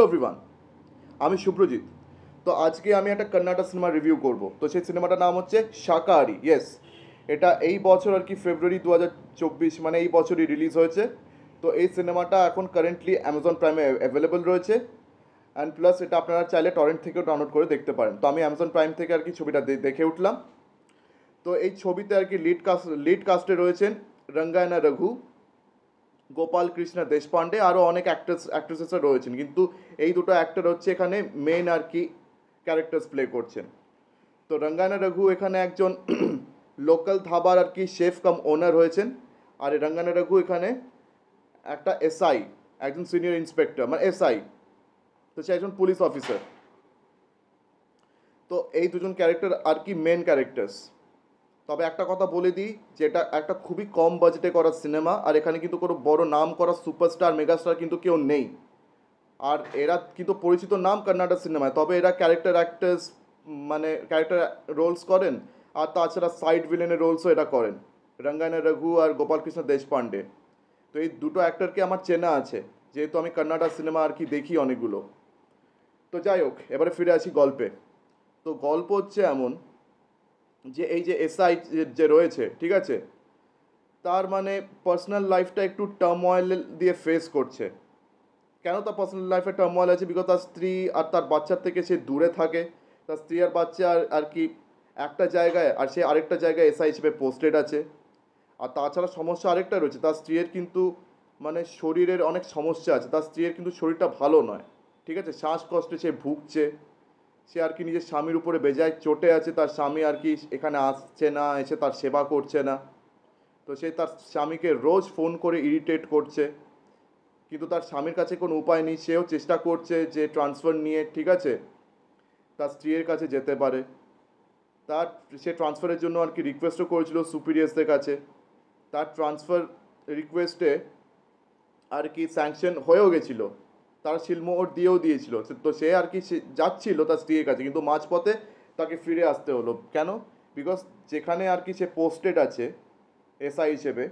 Everyone, আমি সুপ্রজিৎ। তো আজকে আমি একটা কন্নাডা সিনেমা রিভিউ করব। তো সেই সিনেমাটার নাম হচ্ছে শাকাহারি। ইয়েস, এটা এই বছর আর কি ফেব্রুয়ারি 2024, মানে এই বছরই রিলিজ হয়েছে। তো এই সিনেমাটা এখন কারেন্টলি অ্যামাজন প্রাইমে অ্যাভেলেবল রয়েছে। অ্যান্ড প্লাস এটা আপনারা চাইলে টরেন্ট থেকেও ডাউনলোড করে দেখতে পারেন। তো আমি অ্যামাজন প্রাইম থেকে আর কি ছবিটা দেখে উঠলাম। তো এই ছবিতে আর কি লিড কাস্টে রয়েছেন রঙ্গায়না রঘু, গোপাল কৃষ্ণ দেশপান্ডে, আরও অনেক অ্যাক্ট্রেসেসরা রয়েছেন, কিন্তু এই দুটো অ্যাক্টর হচ্ছে এখানে মেন আর কি ক্যারেক্টার্স প্লে করছেন। তো রঙ্গায়না রঘু এখানে একজন লোকাল ধাবার আর কি শেফ কাম ওনার হয়েছেন। আর এই রঙ্গায়না রঘু এখানে একটা এসআই, একজন সিনিয়র ইন্সপেক্টর, মানে এসআই, তো সে একজন পুলিশ অফিসার। তো এই দুজন ক্যারেক্টার আর কি মেন ক্যারেক্টার্স। তবে একটা কথা বলে দিই, যে এটা একটা খুবই কম বাজেটে করা সিনেমা, আর এখানে কিন্তু কোনো বড় নাম করা সুপারস্টার মেগাস্টার কিন্তু কেউ নেই। আর এরা কিন্তু পরিচিত নাম কন্নাডা সিনেমায়, তবে এরা ক্যারেক্টার অ্যাক্টার্স, মানে ক্যারেক্টার রোলস করেন। আর তাছাড়া সাইড ভিলেনের রোলসও এটা করেন, রঙ্গায়না রঘু আর গোপাল কৃষ্ণ দেশপান্ডে। তো এই দুটো অ্যাক্টরকে আমার চেনা আছে, যেহেতু আমি কন্নাডা সিনেমা আর কি দেখি অনেকগুলো। তো যাই হোক, এবারে ফিরে আসি গল্পে। তো গল্প হচ্ছে এমন যে এই যে এসআই যে রয়েছে, ঠিক আছে, তার মানে পার্সোনাল লাইফটা একটু টার্ময়েল দিয়ে ফেস করছে। কেন তার পার্সোনাল লাইফে টার্ময়েল আছে? বিকজ তার স্ত্রী আর তার বাচ্চার থেকে সে দূরে থাকে। তার স্ত্রী আর বাচ্চা আর কি একটা জায়গায়, আর সে আরেকটা জায়গায় এসআই হিসেবে পোস্টেড আছে। আর তাছাড়া সমস্যা আরেকটা রয়েছে, তার স্ত্রীর কিন্তু মানে শরীরের অনেক সমস্যা আছে। তার স্ত্রীর কিন্তু শরীরটা ভালো নয়, ঠিক আছে, শ্বাসকষ্টে সে ভুগছে। সে আর কি নিজের স্বামীর উপরে বেজায় চটে আছে। তার স্বামী আর কি এখানে আসছে না, এসে তার সেবা করছে না। তো সে তার স্বামীকে রোজ ফোন করে ইরিটেট করছে, কিন্তু তার স্বামীর কাছে কোনো উপায় নেই। সেও চেষ্টা করছে যে ট্রান্সফার নিয়ে, ঠিক আছে, তার স্ত্রীর কাছে যেতে পারে। তার সে ট্রান্সফারের জন্য আর কি রিকোয়েস্টও করেছিল সুপিরিয়ার্সদের কাছে। তার ট্রান্সফার রিকোয়েস্টে আর কি স্যাংশন হয়েও গেছিলো, তার শিলমোহর দিয়েও দিয়েছিল। তো সে আর কি যাচ্ছিল তার স্ত্রীর কাছে, কিন্তু মাঝপথে তাকে ফিরে আসতে হলো। কেন? বিকজ যেখানে আর কি সে পোস্টেড আছে এসআই হিসেবে,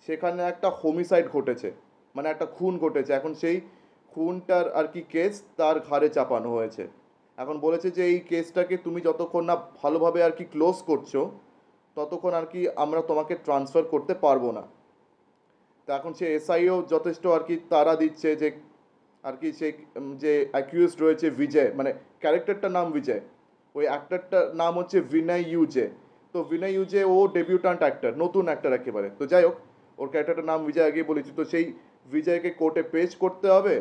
সেখানে একটা হোমিসাইড ঘটেছে, মানে একটা খুন ঘটেছে। এখন সেই খুনটার আর কি কেস তার ঘাড়ে চাপানো হয়েছে। এখন বলেছে যে এই কেসটাকে তুমি যতক্ষণ না ভালোভাবে আর কি ক্লোজ করছো, ততক্ষণ আর কি আমরা তোমাকে ট্রান্সফার করতে পারবো না। তো এখন সে এসআইও যথেষ্ট আর কি তাড়া দিচ্ছে যে আর কি সে যে অ্যাকিউজড রয়েছে বিজয়, মানে ক্যারেক্টারটার নাম বিজয়, ওই অ্যাক্টারটার নাম হচ্ছে বিনয় ইউজে। তো বিনয় ইউজে ও ডেবিউটান্ট অ্যাক্টার, নতুন অ্যাক্টার একেবারে। তো যাই হোক, ওর ক্যারেক্টারটার নাম বিজয় আগেই বলেছি। তো সেই বিজয়কে কোর্টে পেশ করতে হবে।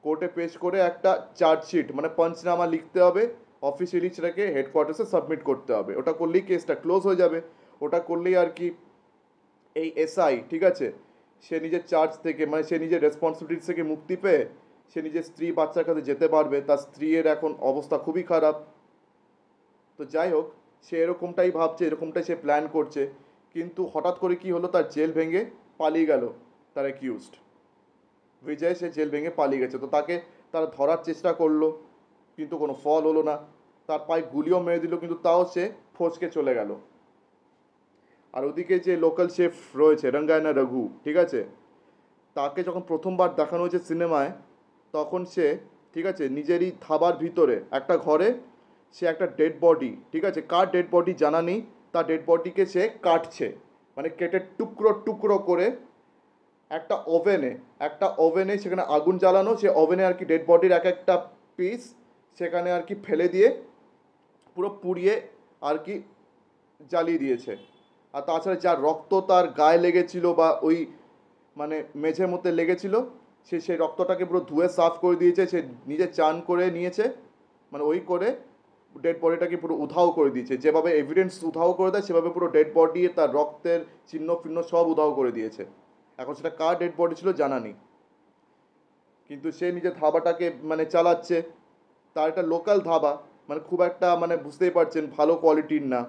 কোর্টে পেশ করে একটা চার্জশিট, মানে পঞ্চনামা লিখতে হবে, অফিসিয়ালি সেটাকে হেডকোয়ার্টার্সে সাবমিট করতে হবে। ওটা করলেই কেসটা ক্লোজ হয়ে যাবে। ওটা করলেই আর কি এই এসআই, ঠিক আছে, সে নিজের চার্জ থেকে, মানে সে নিজের রেসপন্সিবিলিটি থেকে মুক্তি পেয়ে সে নিজের স্ত্রী বাচ্চার কাছে যেতে পারবে। তার স্ত্রীর এখন অবস্থা খুবই খারাপ। তো যাই হোক, সে এরকমটাই ভাবছে, এরকমটাই সে প্ল্যান করছে। কিন্তু হঠাৎ করে কি হলো, তার জেল ভেঙে পালিয়ে গেল তার অ্যাকিউজড বিজয়। সে জেল ভেঙে পালিয়ে গেছে। তো তাকে তারা ধরার চেষ্টা করলো, কিন্তু কোনো ফল হলো না। তার পায়ে গুলিও মেরে দিল, কিন্তু তাও সে ফসকে চলে গেল। আর ওদিকে যে লোকাল শেফ রয়েছে রঙ্গায়না রঘু, ঠিক আছে, তাকে যখন প্রথমবার দেখানো হয়েছে সিনেমায়, তখন সে, ঠিক আছে, নিজেরই ধাবার ভিতরে একটা ঘরে সে একটা ডেড বডি, ঠিক আছে, কার ডেড বডি জানা নেই, তার ডেড বডিকে সে কাটছে, মানে কেটে টুকরো টুকরো করে একটা ওভেনে সেখানে আগুন জ্বালানো, সে ওভেনে আর কি ডেড বডির এক একটা পিস সেখানে আর কি ফেলে দিয়ে পুরো পুড়িয়ে আর কি জ্বালিয়ে দিয়েছে। আর তাছাড়া যার রক্ত তার গায়ে লেগেছিল বা ওই মানে মেঝের মধ্যে লেগেছিল, সে সেই রক্তটাকে পুরো ধুয়ে সাফ করে দিয়েছে। সে নিজে চান করে নিয়েছে, মানে ওই করে ডেড বডিটাকে পুরো উধাও করে দিয়েছে। যেভাবে এভিডেন্স উধাও করে দেয়, সেভাবে পুরো ডেড বডি, তার রক্তের চিহ্ন ফিহ্ন সব উধাও করে দিয়েছে। এখন সেটা কার ডেড বডি ছিল জানা নেই, কিন্তু সে নিজের ধাবাটাকে মানে চালাচ্ছে। তার একটা লোকাল ধাবা, মানে খুব একটা, মানে বুঝতেই পারছেন, ভালো কোয়ালিটির না।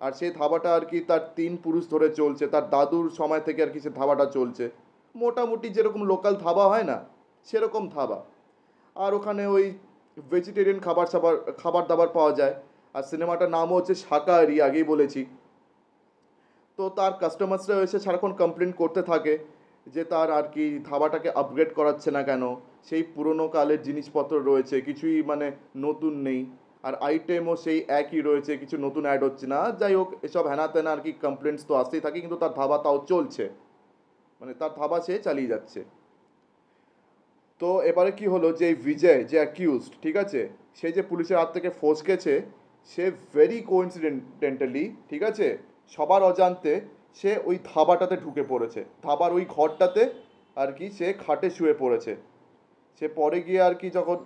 আর সেই ধাবাটা আর কি তার 3 পুরুষ ধরে চলছে, তার দাদুর সময় থেকে আর কি সে ধাবাটা চলছে। মোটামুটি যেরকম লোকাল ধাবা হয় না, সেরকম ধাবা। আর ওখানে ওই ভেজিটেরিয়ান খাবার দাবার পাওয়া যায়। আর সিনেমাটার নামও হচ্ছে শাকাহারি, আগেই বলেছি। তো তার কাস্টমার্সরা এসে সারাক্ষণ কমপ্লেন করতে থাকে যে তার আর কি ধাবাটাকে আপগ্রেড করাচ্ছে না কেন, সেই পুরনো কালের জিনিসপত্র রয়েছে, কিছুই মানে নতুন নেই, আর আইটেমও সেই একই রয়েছে, কিছু নতুন অ্যাড হচ্ছে না। যাই হোক, এসব হ্যানা ত্যানা আর কি কমপ্লেন্টস তো আসতেই থাকে, কিন্তু তার ধাবা তাও চলছে, মানে তার ধাবা সে চালিয়ে যাচ্ছে। তো এবারে কি হলো, যে এই বিজয় যে অ্যাকিউজড, ঠিক আছে, সে যে পুলিশের হাত থেকে ফসকেছে, সে ভেরি কোইন্সিডেন্টালি, ঠিক আছে, সবার অজান্তে সে ওই ধাবাটাতে ঢুকে পড়েছে, ধাবার ওই ঘরটাতে আর কি সে খাটে শুয়ে পড়েছে। সে পরে গিয়ে আর কি যখন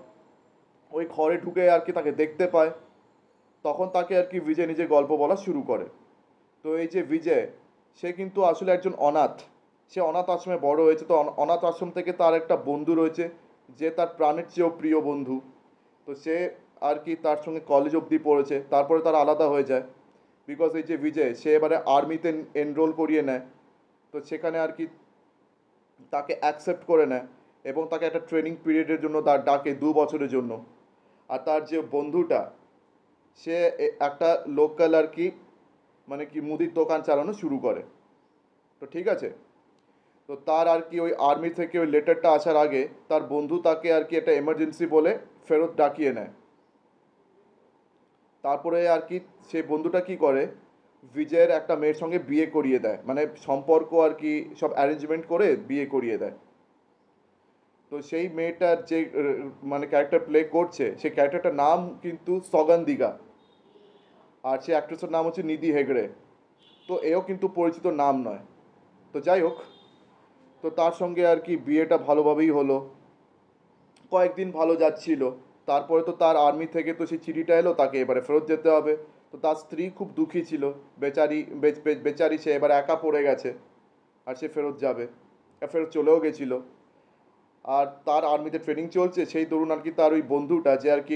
ওই ঘরে ঢুকে আর কি তাকে দেখতে পায়, তখন তাকে আর কি বিজয় নিজে গল্প বলা শুরু করে। তো এই যে বিজয়, সে কিন্তু আসলে একজন অনাথ। সে অনাথ আশ্রমে বড় হয়েছে, তো অনাথ আশ্রম থেকে তার একটা বন্ধু রয়েছে, যে তার প্রাণের চেয়েও প্রিয় বন্ধু। তো সে আর কি তার সঙ্গে কলেজ অবধি পড়েছে, তারপরে তার আলাদা হয়ে যায়। বিকজ এই যে বিজয়, সে এবারে আর্মিতে এনরোল করিয়ে নেয়। তো সেখানে আর কি তাকে অ্যাকসেপ্ট করে নেয়, এবং তাকে একটা ট্রেনিং পিরিয়ডের জন্য তার ডাকে 2 বছরের জন্য। আর তার যে বন্ধুটা, সে একটা লোকাল আর কি মানে কি মুদির দোকান চালানো শুরু করে। তো ঠিক আছে, তো তার আর কি ওই আর্মি থেকে ওই লেটারটা আসার আগে তার বন্ধু তাকে আর কি একটা এমার্জেন্সি বলে ফেরত ডাকিয়ে নেয়। তারপরে আর কি সেই বন্ধুটা কি করে, বিজয়ের একটা মেয়ের সঙ্গে বিয়ে করিয়ে দেয়, মানে সম্পর্ক আর কি সব অ্যারেঞ্জমেন্ট করে বিয়ে করিয়ে দেয়। তো সেই মেয়েটার যে মানে ক্যারেক্টার প্লে করছে, সেই ক্যারেক্টারটার নাম কিন্তু সগন্দিকা, আর সেই অ্যাক্ট্রেসের নাম হচ্ছে নিধি হেগড়ে। তো এও কিন্তু পরিচিত নাম নয়। তো যাই হোক, তো তার সঙ্গে আর কি বিয়েটা ভালোভাবেই হলো, কয়েকদিন ভালো যাচ্ছিল। তারপরে তো তার আর্মি থেকে তো সেই চিঠিটা এলো, তাকে এবারে ফেরত যেতে হবে। তো তার স্ত্রী খুব দুঃখী ছিল, বেচারি বেচারি সে এবার একা পড়ে গেছে, আর সে ফেরত যাবে, আর ফেরত চলেও গেছিল। আর তার আর্মিতে ট্রেনিং চলছে, সেই দরুন আর কি তার ওই বন্ধুটা যে আর কি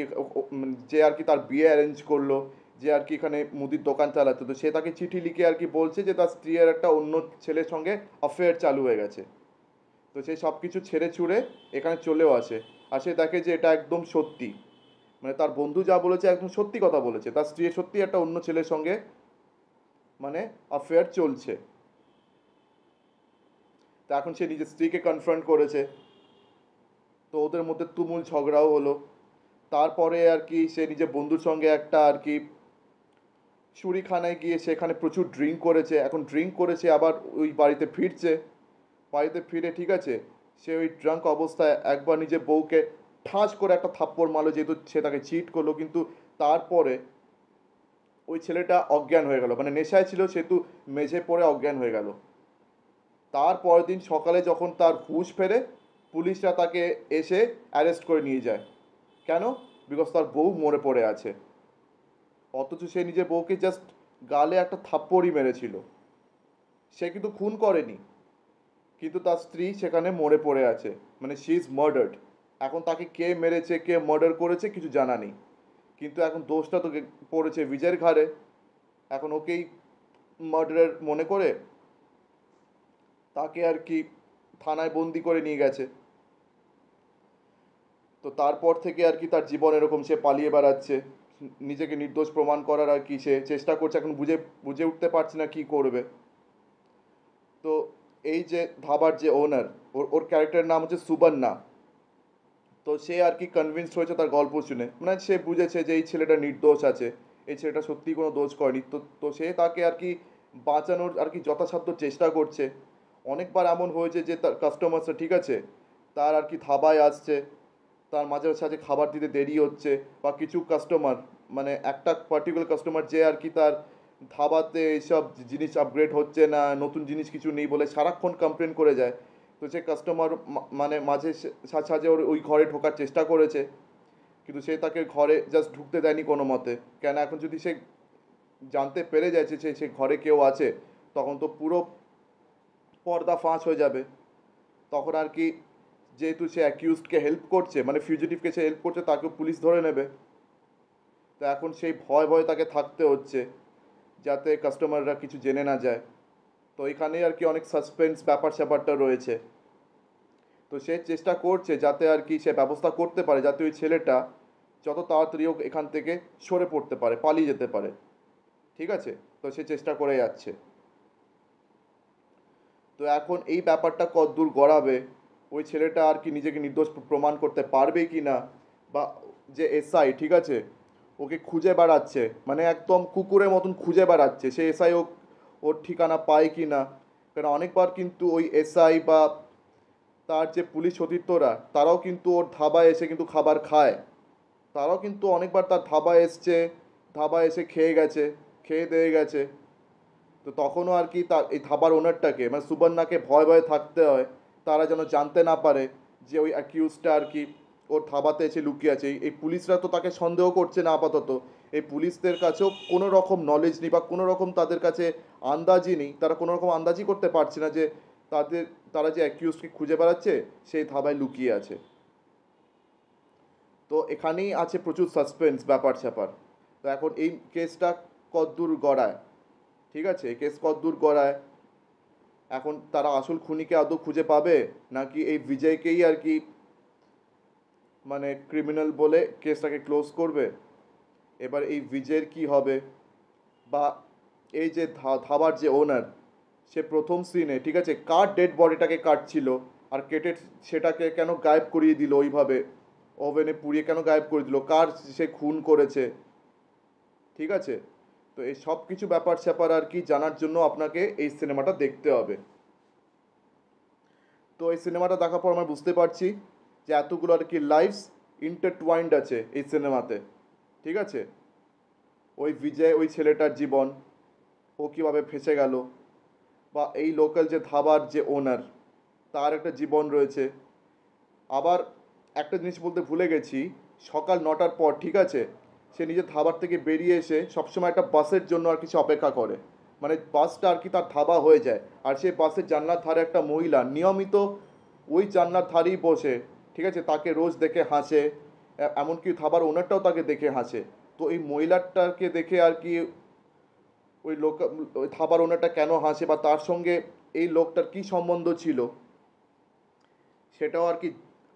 যে আর কি তার বিয়ে অ্যারেঞ্জ করলো, যে আর কি এখানে মুদির দোকান চালাতো, তো সে তাকে চিঠি লিখে আর কি বলছে যে তার স্ত্রীর একটা অন্য ছেলের সঙ্গে অ্যাফেয়ার চালু হয়ে গেছে। তো সে সব কিছু ছেড়ে ছুড়ে এখানে চলেও আসে। আর সে দেখে যে এটা একদম সত্যি, মানে তার বন্ধু যা বলেছে একদম সত্যি কথা বলেছে, তার স্ত্রী সত্যি একটা অন্য ছেলের সঙ্গে মানে অ্যাফেয়ার চলছে। তো এখন সে নিজের স্ত্রীকে কনফ্রন্ট করেছে, তো ওদের মধ্যে তুমুল ঝগড়াও হলো। তারপরে আর কি সে নিজের বন্ধুর সঙ্গে একটা আর কি চুরিখানায় গিয়ে সেখানে প্রচুর ড্রিঙ্ক করেছে, এখন ড্রিঙ্ক করেছে আবার ওই বাড়িতে ফিরছে। বাড়িতে ফিরে, ঠিক আছে, সে ওই ড্রাঙ্ক অবস্থায় একবার নিজের বউকে ঠাস করে একটা থাপ্পড় মারলো, যেহেতু সে তাকে চিট করলো। কিন্তু তারপরে ওই ছেলেটা অজ্ঞান হয়ে গেল, মানে নেশায় ছিল সেহেতু মেঝে পড়ে অজ্ঞান হয়ে গেল। তার পরের দিন সকালে যখন তার হুঁশ ফেরে, পুলিশরা তাকে এসে অ্যারেস্ট করে নিয়ে যায়। কেন? বিকজ তার বউ মরে পড়ে আছে। অথচ সে নিজের বউকে জাস্ট গালে একটা থাপ্পড়ই মেরেছিল, সে কিন্তু খুন করেনি। কিন্তু তার স্ত্রী সেখানে মরে পড়ে আছে, মানে শি ইজ মার্ডার্ড। এখন তাকে কে মেরেছে, কে মার্ডার করেছে, কিছু জানা নেই। কিন্তু এখন দোষটা তো পড়েছে বিজয়ের ঘাড়ে। এখন ওকেই মার্ডারের মনে করে তাকে আর কি থানায় বন্দি করে নিয়ে গেছে। তো তারপর থেকে আর কি তার জীবন এরকম, সে পালিয়ে বেড়াচ্ছে, নিজেকে নির্দোষ প্রমাণ করার আর কি সে চেষ্টা করছে। এখন বুঝে বুঝে উঠতে পারছে না কি করবে। তো এই যে ধাবার যে ওনার, ওর ওর ক্যারেক্টারের নাম হচ্ছে সুবন্না। তো সে আর কি কনভিন্সড হয়েছে তার গল্প শুনে, মানে সে বুঝেছে যে এই ছেলেটা নির্দোষ আছে, এই ছেলেটা সত্যিই কোনো দোষ করেনি। তো তো সে তাকে আর কি বাঁচানোর আর কি যথাসাধ্য চেষ্টা করছে। অনেকবার এমন হয়েছে যে তার কাস্টমার্সরা, ঠিক আছে, তার আর কি ধাবায় আসছে, তার মাঝে সাঝে খাবার দিতে দেরি হচ্ছে, বা কিছু কাস্টমার, মানে একটা পার্টিকুলার কাস্টমার যে আর কি তার ধাবাতে এইসব জিনিস আপগ্রেড হচ্ছে না, নতুন জিনিস কিছু নেই বলে সারাক্ষণ কমপ্লেন করে যায়। তো সে কাস্টমার মানে মাঝে সাঝে ওর ওই ঘরে ঢোকার চেষ্টা করেছে, কিন্তু সে তাকে ঘরে জাস্ট ঢুকতে দেয়নি কোনো মতে। কেন, এখন যদি সে জানতে পেরে যায় যে সে ঘরে কেউ আছে, তখন তো পুরো পর্দা ফাঁস হয়ে যাবে। তখন আর কি, যেহেতু সে অ্যাকিউজডকে হেল্প করছে, মানে ফিউজিটিভকে সে হেল্প করছে, তাকে পুলিশ ধরে নেবে। তো এখন সেই ভয় ভয়ে তাকে থাকতে হচ্ছে, যাতে কাস্টমাররা কিছু জেনে না যায়। তো এখানেই আর কি অনেক সাসপেন্স ব্যাপার স্যাপারটা রয়েছে। তো সে চেষ্টা করছে যাতে আর কি সে ব্যবস্থা করতে পারে, যাতে ওই ছেলেটা যত তাড়াতাড়ি হোক এখান থেকে সরে পড়তে পারে, পালিয়ে যেতে পারে। ঠিক আছে, তো সে চেষ্টা করে যাচ্ছে। তো এখন এই ব্যাপারটা কতদূর গড়াবে, ওই ছেলেটা আর কি নিজেকে নির্দোষ প্রমাণ করতে পারবে কি না, বা যে এসআই ঠিক আছে ওকে খুঁজে বেড়াচ্ছে, মানে একদম কুকুরের মতন খুঁজে বেড়াচ্ছে, সে এসআই ওর ঠিকানা পায় কি না। কারণ অনেকবার কিন্তু ওই এসআই বা তার যে পুলিশ সতীর্থরা তারাও কিন্তু ওর ধাবায় এসে কিন্তু খাবার খায়, তারাও কিন্তু অনেকবার তার ধাবায় এসছে, ধাবায় এসে খেয়ে গেছে, খেয়ে দিয়ে গেছে। তো তখনও আর কি তার এই ধাবার ওনারটাকে মানে সুবর্ণাকে ভয় ভয়ে থাকতে হয়, তারা যেন জানতে না পারে যে ওই অ্যাকিউজটা আর কি ওর ধাবাতে এসে লুকিয়ে আছে। এই পুলিশরা তো তাকে সন্দেহ করছে না আপাতত, এই পুলিশদের কাছেও কোনো রকম নলেজ নেই বা কোনো রকম তাদের কাছে আন্দাজই নেই, তারা কোনো রকম আন্দাজই করতে পারছে না যে তারা যে অ্যাকিউজকে খুঁজে বেড়াচ্ছে সেই ধাবায় লুকিয়ে আছে। তো এখানেই আছে প্রচুর সাসপেন্স ব্যাপার স্যাপার। তো এখন এই কেসটা কতদূর গড়ায়, ঠিক আছে, এই কেস কতদূর গড়ায়, এখন তারা আসল খুনিকে আদৌ খুঁজে পাবে নাকি এই বিজয়কেই আর কি মানে ক্রিমিনাল বলে কেসটাকে ক্লোজ করবে। এবার এই বিজয়ের কি হবে, বা এই যে ধাবার যে ওনার, সে প্রথম সিনে ঠিক আছে কার ডেড বডিটাকে কাটছিল আর কেটে সেটাকে কেন গায়েব করিয়ে দিল, ওইভাবে ওভেনে পুড়িয়ে কেন গায়েব করে দিল, কার সে খুন করেছে, ঠিক আছে। তো এই সব কিছু ব্যাপার স্যাপার আর কি জানার জন্য আপনাকে এই সিনেমাটা দেখতে হবে। তো এই সিনেমাটা দেখার পর আমরা বুঝতে পারছি যে এতগুলো আর কি লাইফস ইন্টারটুয়াইন্ড আছে এই সিনেমাতে, ঠিক আছে। ওই বিজয় ওই ছেলেটার জীবন, ও কীভাবে ফেঁসে গেল, বা এই লোকাল যে ধাবার যে ওনার তার একটা জীবন রয়েছে। আবার একটা জিনিস বলতে ভুলে গেছি, সকাল 9টার পর ঠিক আছে সে নিজের ধাবার থেকে বেরিয়ে এসে সবসময় একটা বাসের জন্য আর কিছু অপেক্ষা করে, মানে বাসটা আর কি তার ধাবা হয়ে যায়, আর সেই বাসের জানলার ধারে একটা মহিলা নিয়মিত ওই জানলার ধারেই বসে, ঠিক আছে, তাকে রোজ দেখে হাসে, এমনকি ধাবার ওনারটাও তাকে দেখে হাসে। তো এই মহিলাটাকে দেখে আর কি ওই লোক, ওই ধাবার ওনারটা কেন হাসে বা তার সঙ্গে এই লোকটার কী সম্বন্ধ ছিল সেটাও আর কি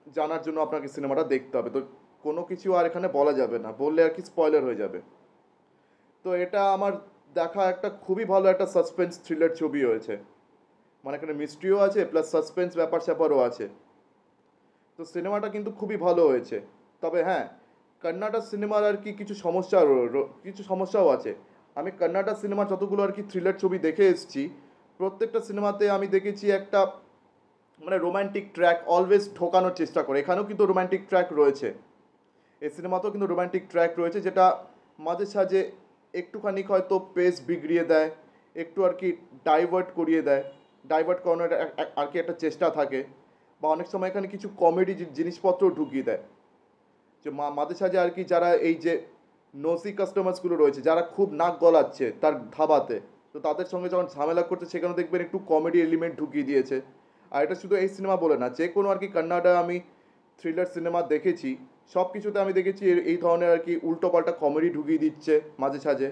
জানার জন্য আপনাকে সিনেমাটা দেখতে হবে। তো কোনো কিছু আর এখানে বলা যাবে না, বললে আর কি স্পয়লার হয়ে যাবে। তো এটা আমার দেখা একটা খুবই ভালো একটা সাসপেন্স থ্রিলার ছবি হয়েছে, মানে এখানে মিস্ট্রিও আছে প্লাস সাসপেন্স ব্যাপার স্যাপারও আছে। তো সিনেমাটা কিন্তু খুবই ভালো হয়েছে। তবে হ্যাঁ, কন্নাডা সিনেমার আর কি কিছু সমস্যাও আছে। আমি কন্নাডা সিনেমার যতগুলো আর কি থ্রিলার ছবি দেখে এসেছি, প্রত্যেকটা সিনেমাতে আমি দেখেছি একটা মানে রোম্যান্টিক ট্র্যাক অলওয়েজ ঢোকানোর চেষ্টা করে, এখানেও কিন্তু রোম্যান্টিক ট্র্যাক রয়েছে, এই সিনেমাতেও কিন্তু রোম্যান্টিক ট্র্যাক রয়েছে, যেটা মাঝে সাঝে একটুখানি হয়তো পেস বিগড়িয়ে দেয়, একটু আর কি ডাইভার্ট করিয়ে দেয়, ডাইভার্ট করানোর আর কি একটা চেষ্টা থাকে, বা অনেক সময় এখানে কিছু কমেডি জিনিসপত্র ঢুকিয়ে দেয়, যে মাঝে সাঝে আর কি যারা এই যে নসি কাস্টমার্সগুলো রয়েছে যারা খুব নাক গলাচ্ছে তার ধাবাতে, তো তাদের সঙ্গে যখন ঝামেলা করছে সেখানে দেখবেন একটু কমেডি এলিমেন্ট ঢুকিয়ে দিয়েছে। আর এটা শুধু এই সিনেমা বলে না, যে কোনো আর কি কন্নাডা আমি থ্রিলার সিনেমা দেখেছি সব কিছুতে আমি দেখেছি এই ধরনের আর কি উল্টোপাল্টা কমেডি ঢুকিয়ে দিচ্ছে মাঝে সাঝে।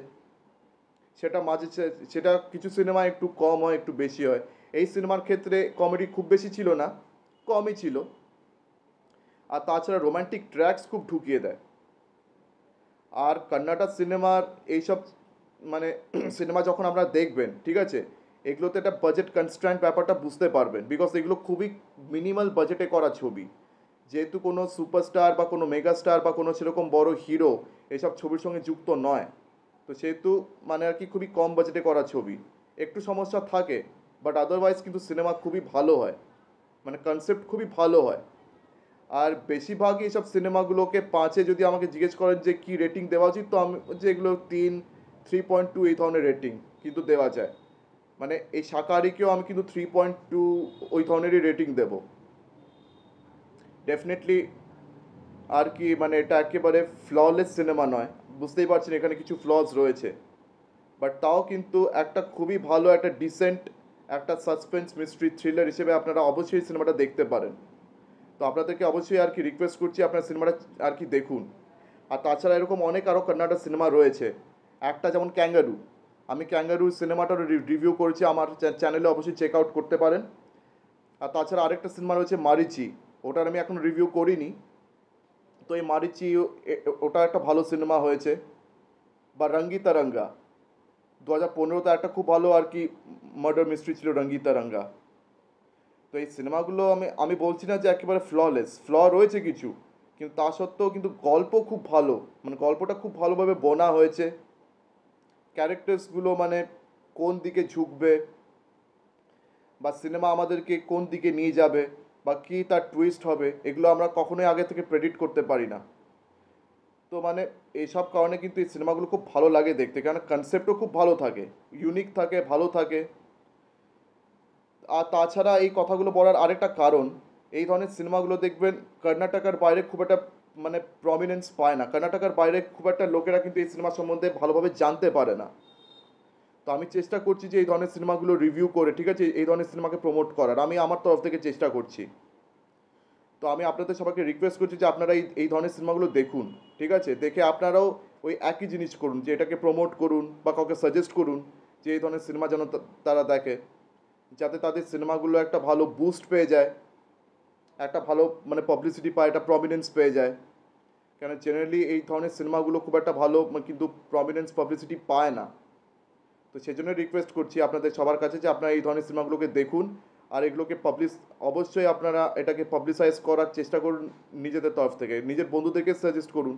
সেটা কিছু সিনেমা একটু কম হয় একটু বেশি হয়, এই সিনেমার ক্ষেত্রে কমেডি খুব বেশি ছিল না, কমই ছিল। আর তাছাড়া রোমান্টিক ট্র্যাকস খুব ঢুকিয়ে দেয়। আর কন্নাডা সিনেমার এইসব মানে সিনেমা যখন আপনারা দেখবেন ঠিক আছে, এগুলোতে একটা বাজেট কনস্ট্যান্ট ব্যাপারটা বুঝতে পারবেন, বিকজ এগুলো খুবই মিনিমাল বাজেটে করা ছবি, যেহেতু কোনো সুপারস্টার বা কোনো মেগাস্টার বা কোনো সেরকম বড় হিরো এসব ছবির সঙ্গে যুক্ত নয়, তো সেহেতু মানে আর কি খুবই কম বাজেটে করা ছবি, একটু সমস্যা থাকে, বাট আদারওয়াইজ কিন্তু সিনেমা খুবই ভালো হয়, মানে কনসেপ্ট খুবই ভালো হয়। আর বেশিরভাগই এইসব সিনেমাগুলোকে 5-এ যদি আমাকে জিজ্ঞেস করেন যে কী রেটিং দেওয়া উচিত, তো আমি যে এগুলো 3.2 এই ধরনের রেটিং কিন্তু দেওয়া যায়, মানে এই শাকাহারিকেও আমি কিন্তু 3.2 ওই ধরনেরই রেটিং দেবো ডেফিনেটলি। আর কি মানে এটা একেবারে ফ্ললেস সিনেমা নয়, বুঝতেই পারছেন এখানে কিছু ফ্লস রয়েছে, বাট তাও কিন্তু একটা খুবই ভালো একটা ডিসেন্ট একটা সাসপেন্স মিস্ট্রি থ্রিলার হিসেবে আপনারা অবশ্যই সিনেমাটা দেখতে পারেন। তো আপনাদেরকে অবশ্যই আর কি রিকোয়েস্ট করছি আপনার সিনেমাটা আর কি দেখুন। আর তাছাড়া এরকম অনেক আরও কন্নাডা সিনেমা রয়েছে, একটা যেমন ক্যাঙ্গারু, আমি ক্যাঙ্গারু সিনেমাটার রিভিউ করেছি, আমার চ্যানেলে অবশ্যই চেক আউট করতে পারেন। আর তাছাড়া আরেকটা সিনেমা রয়েছে মারিচি, ওটার আমি এখন রিভিউ করিনি, তো এই মারিচি ওটা একটা ভালো সিনেমা হয়েছে। বা রঙ্গিতা রঙ্গা, 2015-তে একটা খুব ভালো আর কি মার্ডার মিস্ট্রি ছিল রঙ্গিতা রঙ্গা, তো এই সিনেমাগুলো আমি বলছি না যে একেবারে ফ্ল রয়েছে কিছু, কিন্তু তা সত্ত্বেও কিন্তু গল্প খুব ভালো, মানে গল্পটা খুব ভালোভাবে বোনা হয়েছে। ক্যারেক্টার্সগুলো মানে কোন দিকে ঝুঁকবে, বা সিনেমা আমাদেরকে কোন দিকে নিয়ে যাবে, বা কী তার টুইস্ট হবে, এগুলো আমরা কখনোই আগে থেকে প্রেডিক্ট করতে পারি না। তো মানে এইসব কারণে কিন্তু এই সিনেমাগুলো খুব ভালো লাগে দেখতে, কারণ কনসেপ্টও খুব ভালো থাকে, ইউনিক থাকে, ভালো থাকে। আর তাছাড়া এই কথাগুলো বলার আরেকটা কারণ, এই ধরনের সিনেমাগুলো দেখবেন কর্ণাটকের বাইরে খুব একটা মানে প্রমিনেন্স পায় না, কর্ণাটকের বাইরে খুব একটা লোকেরা কিন্তু এই সিনেমা সম্বন্ধে ভালোভাবে জানতে পারে না। তো আমি চেষ্টা করছি যে এই ধরনের সিনেমাগুলো রিভিউ করে, ঠিক আছে, এই ধরনের সিনেমাকে প্রমোট করার আমি আমার তরফ থেকে চেষ্টা করছি। তো আমি আপনাদের সবাইকে রিকোয়েস্ট করছি যে আপনারা এই ধরনের সিনেমাগুলো দেখুন, ঠিক আছে, দেখে আপনারাও ওই একই জিনিস করুন, যে এটাকে প্রমোট করুন বা কাউকে সাজেস্ট করুন যে এই ধরনের সিনেমা যেন তারা দেখে, যাতে তাদের সিনেমাগুলো একটা ভালো বুস্ট পেয়ে যায়, একটা ভালো মানে পাবলিসিটি পায়, একটা প্রমিনেন্স পেয়ে যায়। কেন জেনারেলি এই ধরনের সিনেমাগুলো খুব একটা ভালো কিন্তু প্রমিনেন্স পাবলিসিটি পায় না। তো সেই জন্য রিকোয়েস্ট করছি আপনাদের সবার কাছে যে আপনারা এই ধরনের সিনেমাগুলোকে দেখুন, আর এগুলোকে অবশ্যই আপনারা এটাকে পাবলিসাইজ করার চেষ্টা করুন নিজেদের তরফ থেকে, নিজের বন্ধুদেরকে সাজেস্ট করুন।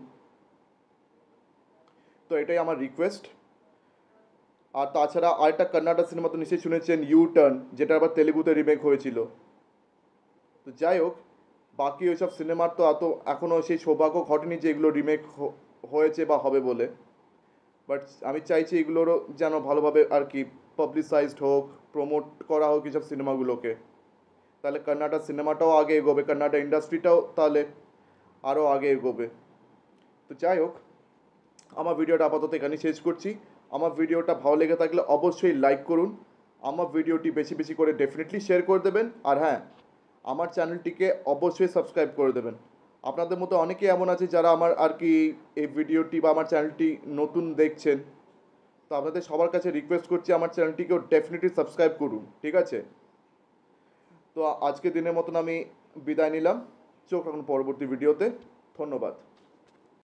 তো এটাই আমার রিকোয়েস্ট। আর তাছাড়া আরেকটা কন্নাডা সিনেমা তো নিশ্চয়ই শুনেছেন, ইউ টার্ন, যেটা আবার তেলেগুতে রিমেক হয়েছিল। তো যাই হোক, বাকি ওইসব সিনেমার তো এখনও সেই সৌভাগ্য ঘটেনি যে এগুলো রিমেক হয়েছে বা হবে বলে। বাট আমি চাইছি এগুলোরও যেন ভালোভাবে আর কি পাবলিসাইজড হোক, প্রমোট করা হোক এইসব সিনেমাগুলোকে। তাহলে কন্নাডা সিনেমাটাও আগে এগোবে, কন্নাডা ইন্ডাস্ট্রিটাও তাহলে আরও আগে এগোবে। তো যাই হোক, আমার ভিডিওটা আপাতত এখানেই শেষ করছি। আমার ভিডিওটা ভালো লেগে থাকলে অবশ্যই লাইক করুন, আমার ভিডিওটি বেশি বেশি করে ডেফিনেটলি শেয়ার করে দেবেন, আর হ্যাঁ, আমার চ্যানেলটিকে অবশ্যই সাবস্ক্রাইব করে দেবেন। আপনাদের মতো অনেকেই এমন আছে যারা আমার আর কি এই ভিডিওটি বা আমার চ্যানেলটি নতুন দেখছেন। তো আপনাদের সবার কাছে রিকোয়েস্ট করছি আমার চ্যানেলটিকেও ডেফিনেটলি সাবস্ক্রাইব করুন, ঠিক আছে। তো আজকে দিনের মতন আমি বিদায় নিলাম, চোখ এখন পরবর্তী ভিডিওতে। ধন্যবাদ।